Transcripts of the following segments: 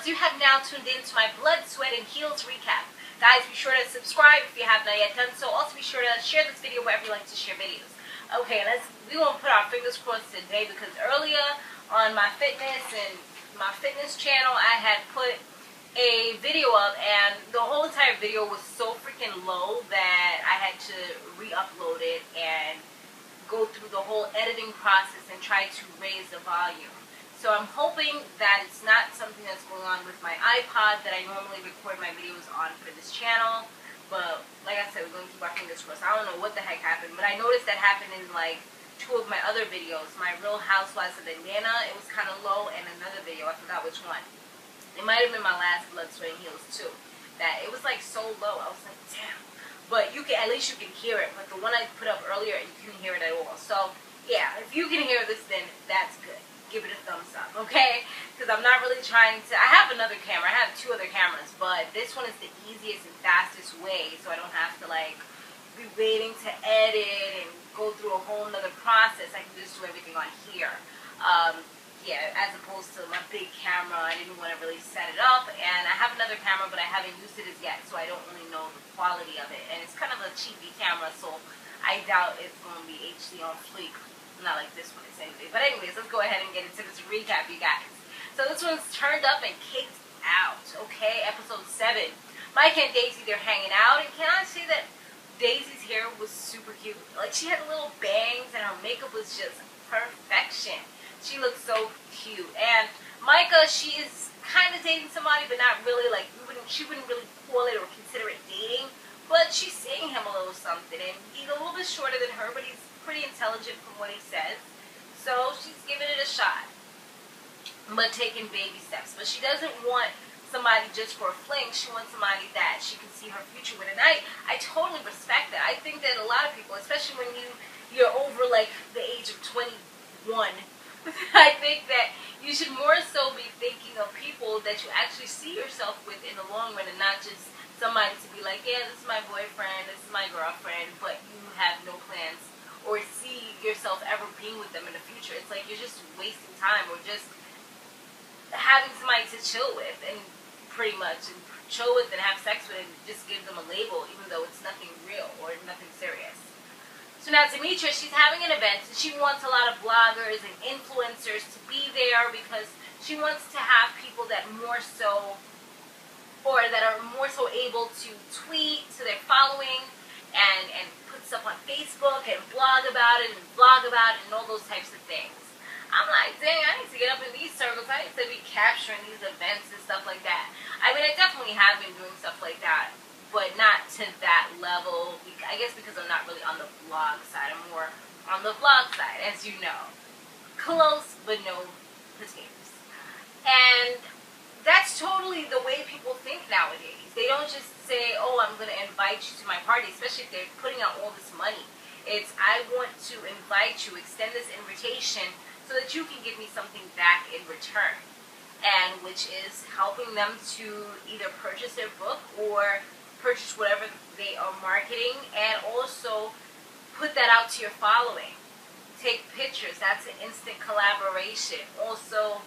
you have now tuned in to my Blood, Sweat, and Heels recap. Guys, be sure to subscribe if you have not yet done so. Also, be sure to share this video wherever you like to share videos. Okay, we won't put our fingers crossed today because earlier on my fitness channel, I had put a video up and the whole entire video was so freaking low that I had to re-upload it and go through the whole editing process and try to raise the volume. So I'm hoping that it's not something that's going on with my iPod that I normally record my videos on for this channel. But like I said, we're going to keep our fingers crossed. I don't know what the heck happened, but I noticed that happened in like 2 of my other videos. My Real Housewives of Atlanta, it was kind of low, and another video, I forgot which one. It might have been my last Blood, Sweat, and Heels too. That it was like so low. I was like, damn. But you can, at least you can hear it. But the one I put up earlier, you couldn't hear it at all. So yeah, if you can hear this, then that's good. Give it a thumbs up, okay? Because I'm not really trying to. I have another camera. I have 2 other cameras, but this one is the easiest and fastest way, so I don't have to like be waiting to edit and go through a whole nother process. I can just do everything on here. Yeah, as opposed to my big camera, I didn't want to really set it up. And I have another camera, but I haven't used it as yet, so I don't really know the quality of it. And it's kind of a cheapy camera, so I doubt it's going to be HD on fleek. Not like this one is anyway. But anyways, let's go ahead and get into this recap, you guys. So this one's turned up and kicked out, okay? Episode 7. Micah and Daisy, they're hanging out. And can I say that Daisy's hair was super cute? Like, she had little bangs and her makeup was just perfection. She looked so cute. And Micah, she is kind of dating somebody, but not really. Like, she wouldn't really call it or consider it dating. But she's seeing him a little something. And he's a little bit shorter than her, but he's pretty intelligent from what he says. So she's giving it a shot, but taking baby steps. But she doesn't want somebody just for a fling. She wants somebody that she can see her future with. And I totally respect that. I think that a lot of people, especially when you're over like the age of 21, I think that you should more so be thinking of people that you actually see yourself with in the long run, and not just somebody to be like, yeah, this is my boyfriend, this is my girlfriend, but you have no plans or see yourself ever being with them in the future. It's like you're just wasting time, or just having somebody to chill with, and pretty much and chill with and have sex with, and just give them a label, even though it's nothing real or nothing serious. So now Demetra, she's having an event, and she wants a lot of bloggers and influencers to be there because she wants to have people that more so, or that are more so able to tweet to their following and put stuff on Facebook and blog about it and vlog about it and all those types of things. I'm like, dang, I need to get up in these circles. I need to be capturing these events and stuff like that. I mean, I definitely have been doing stuff like that, but not to that level. I guess because I'm not really on the blog side. I'm more on the vlog side, as you know. Close, but no potatoes. And that's totally the way people think nowadays. They don't just say, oh, I'm going to invite you to my party, especially if they're putting out all this money. It's, I want to invite you, extend this invitation so that you can give me something back in return. And which is helping them to either purchase their book or purchase whatever they are marketing, and also put that out to your following. Take pictures. That's an instant collaboration. Also,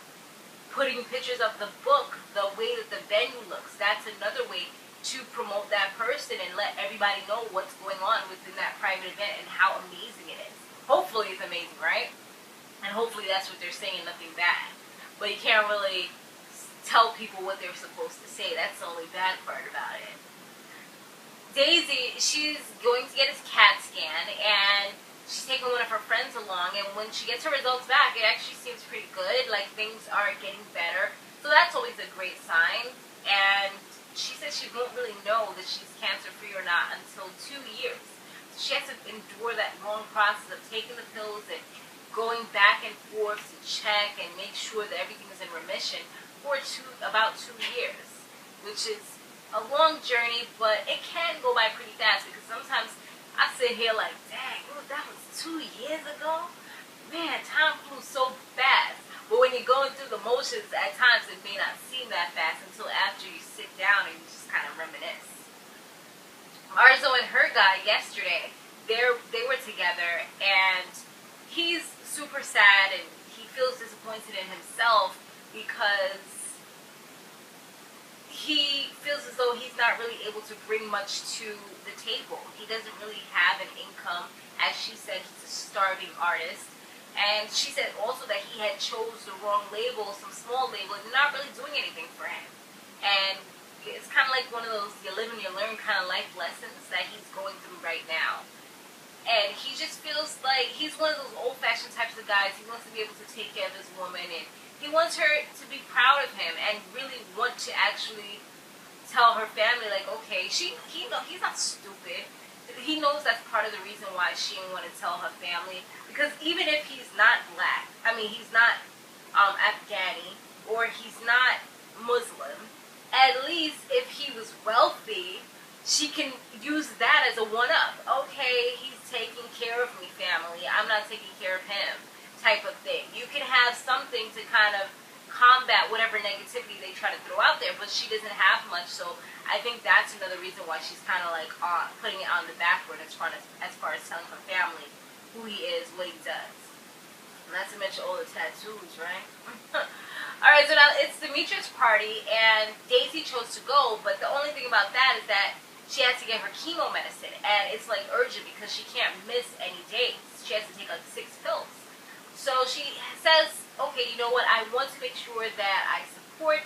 putting pictures of the book, the way that the venue looks, that's another way to promote that person and let everybody know what's going on within that private event and how amazing it is. Hopefully it's amazing, right? And hopefully that's what they're saying, nothing bad. But you can't really tell people what they're supposed to say. That's the only bad part about it. Daisy, she's going to get his CAT scan, and she's taking one of her friends along, and when she gets her results back, it actually seems pretty good. Like, things are getting better. So that's always a great sign. And she says she won't really know that she's cancer-free or not until 2 years. So she has to endure that long process of taking the pills and going back and forth to check and make sure that everything is in remission for about 2 years, which is a long journey, but it can go by pretty fast, because sometimes I sit here like, dang, oh, that was 2 years ago? Man, time flew so fast. But when you're going through the motions, at times it may not seem that fast until after you sit down and you just kind of reminisce. Arzo and her guy yesterday, they were together, and he's super sad and he feels disappointed in himself because he feels as though he's not really able to bring much to the table. He doesn't really have an income. As she said, he's a starving artist. And she said also that he had chose the wrong label, some small label, and not really doing anything for him. And it's kind of like one of those you live and you learn kind of life lessons that he's going through right now. And he just feels like he's one of those old-fashioned types of guys. He wants to be able to take care of his woman, and he wants her to be proud of him and really want to actually tell her family, like, okay, he's not stupid. He knows that's part of the reason why she didn't want to tell her family. Because even if he's not black, I mean, he's not Afghani, or he's not Muslim, at least if he was wealthy, she can use that as a one-up. Okay, he's taking care of me, family. I'm not taking care of him, type of thing. You can have something to kind of combat whatever negativity they try to throw out there, but she doesn't have much, so I think that's another reason why she's kind of like putting it on the backward as far as telling her family who he is, what he does. Not to mention all the tattoos, right? Alright, so now it's Demetria's party, and Daisy chose to go, but the only thing about that is that she has to get her chemo medicine, and it's like urgent because she can't miss any days. She has to take like 6 pills. So she says, okay, you know what, I want to make sure that I support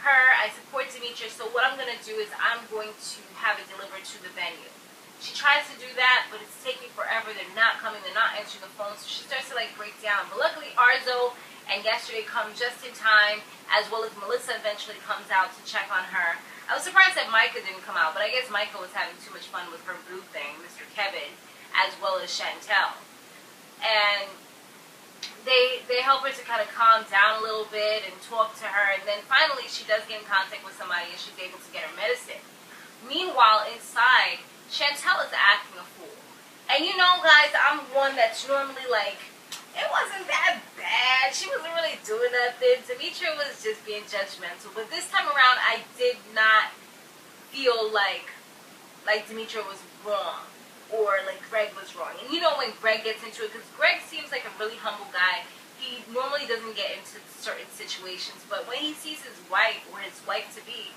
her, I support Demetria, so what I'm going to do is I'm going to have it delivered to the venue. She tries to do that, but it's taking forever. They're not coming, they're not answering the phone, so she starts to like break down. But luckily Arzo and Yesterday come just in time, as well as Melissa eventually comes out to check on her. I was surprised that Micah didn't come out, but I guess Micah was having too much fun with her boo thing, Mr. Kevin, as well as Chantel. And they help her to kind of calm down a little bit and talk to her, and then finally she does get in contact with somebody and she's able to get her medicine. Meanwhile, inside, Chantel is acting a fool. And you know, guys, I'm one that's normally like, it wasn't that bad. She wasn't really doing nothing. Demetria was just being judgmental. But this time around, I did not feel like Demetria was wrong, or like Greg was wrong. And you know when Greg gets into it, because Greg seems like a really humble guy. He normally doesn't get into certain situations, but when he sees his wife or his wife-to-be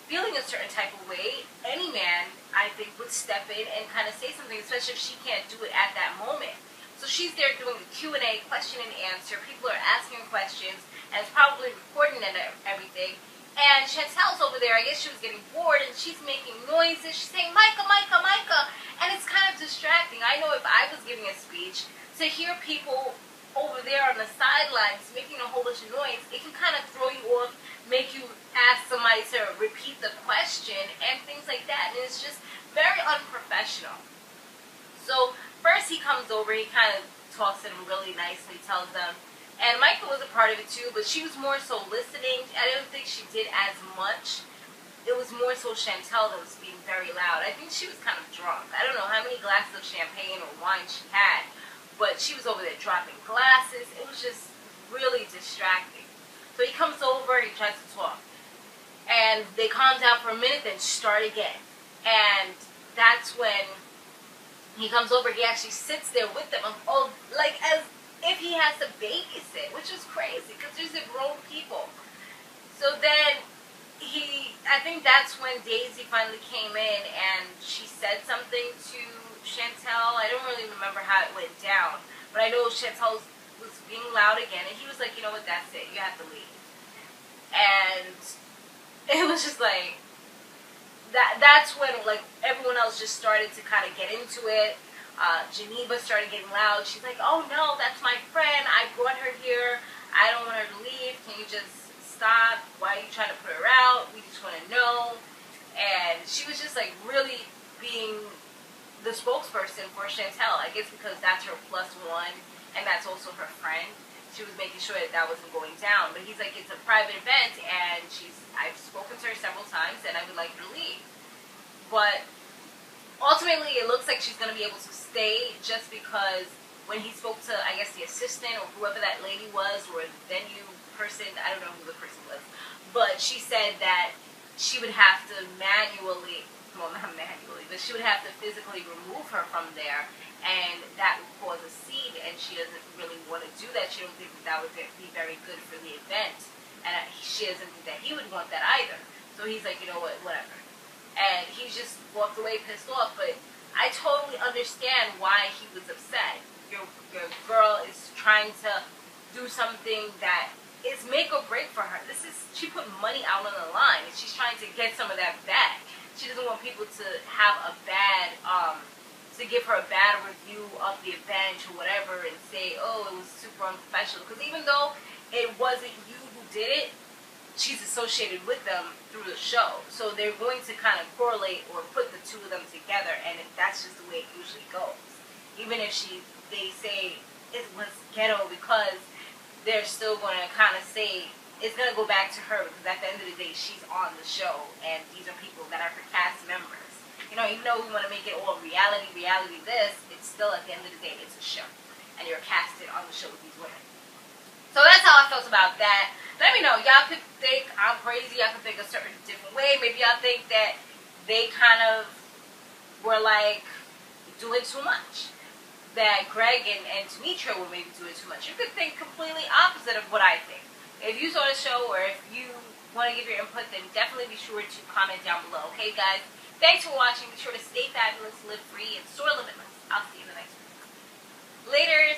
feeling a certain type of way, any man, I think, would step in and kind of say something, especially if she can't do it at that moment. So she's there doing the Q&A, question and answer. People are asking questions, and it's probably recording and everything. And Chantel's over there. I guess she was getting bored, and she's making noises. She's saying, Micah, Micah, Micah. And it's kind of distracting. I know if I was giving a speech, to hear people over there on the sidelines making a whole bunch of noise, it can kind of throw you off, make you ask somebody to repeat the question, and things like that. And it's just very unprofessional. So first he comes over, he kind of talks to them really nicely, tells them, and Micah was a part of it too, but she was more so listening. I don't think she did as much. It was more so Chantel that was being very loud. I think she was kind of drunk. I don't know how many glasses of champagne or wine she had, but she was over there dropping glasses. It was just really distracting. So he comes over, he tries to talk, and they calm down for a minute, then start again. And that's when he comes over, he actually sits there with them, like as if he has to babysit, which is crazy, because these are grown people. So then I think that's when Daisy finally came in, and she said something to Chantel. I don't really remember how it went down, but I know Chantel was being loud again, and he was like, you know what, that's it, you have to leave. And it was just like, that's when like everyone else just started to kind of get into it. Geneva started getting loud. She's like, oh no, that's my friend, I brought her here, I don't want her to leave, can you just stop, why are you trying to put her out, we just want to know. And she was just like really being the spokesperson for Chantel, I guess because that's her +1 and that's also her friend. She was making sure that that wasn't going down. But he's like, it's a private event, and I've spoken to her several times, and I would like her to leave. But ultimately, it looks like she's going to be able to stay, just because when he spoke to, I guess, the assistant or whoever that lady was, or the venue person, I don't know who the person was, but she said that she would have to manually, well, not manually, but she would have to physically remove her from there, and that would cause a scene, and she doesn't really want to do that. She don't think that would be very good for the event, and she doesn't think that he would want that either. So he's like, you know what, whatever. And he just walked away pissed off. But I totally understand why he was upset. Your girl is trying to do something that is make or break for her. She put money out on the line, and she's trying to get some of that back. She doesn't want people to have a bad, to give her a bad review of the event or whatever and say, oh, it was super unprofessional. Because even though it wasn't you who did it, she's associated with them through the show. So they're going to kind of correlate or put the two of them together, and that's just the way it usually goes. Even if they say it was ghetto, because they're still going to kind of say it's going to go back to her, because at the end of the day, she's on the show, and these are people that are her cast members. You know, even though we want to make it all reality this, it's still, at the end of the day, it's a show, and you're casted on the show with these women. So that's how I felt about that. Let me know. Y'all could think I'm crazy. Y'all could think a certain different way. Maybe y'all think that they kind of were, like, doing too much. That Greg and Demetria were maybe doing too much. You could think completely opposite of what I think. If you saw the show, or if you want to give your input, then definitely be sure to comment down below. Okay, guys? Thanks for watching. Be sure to stay fabulous, live free, and soar limitless. I'll see you in the next one. Laters!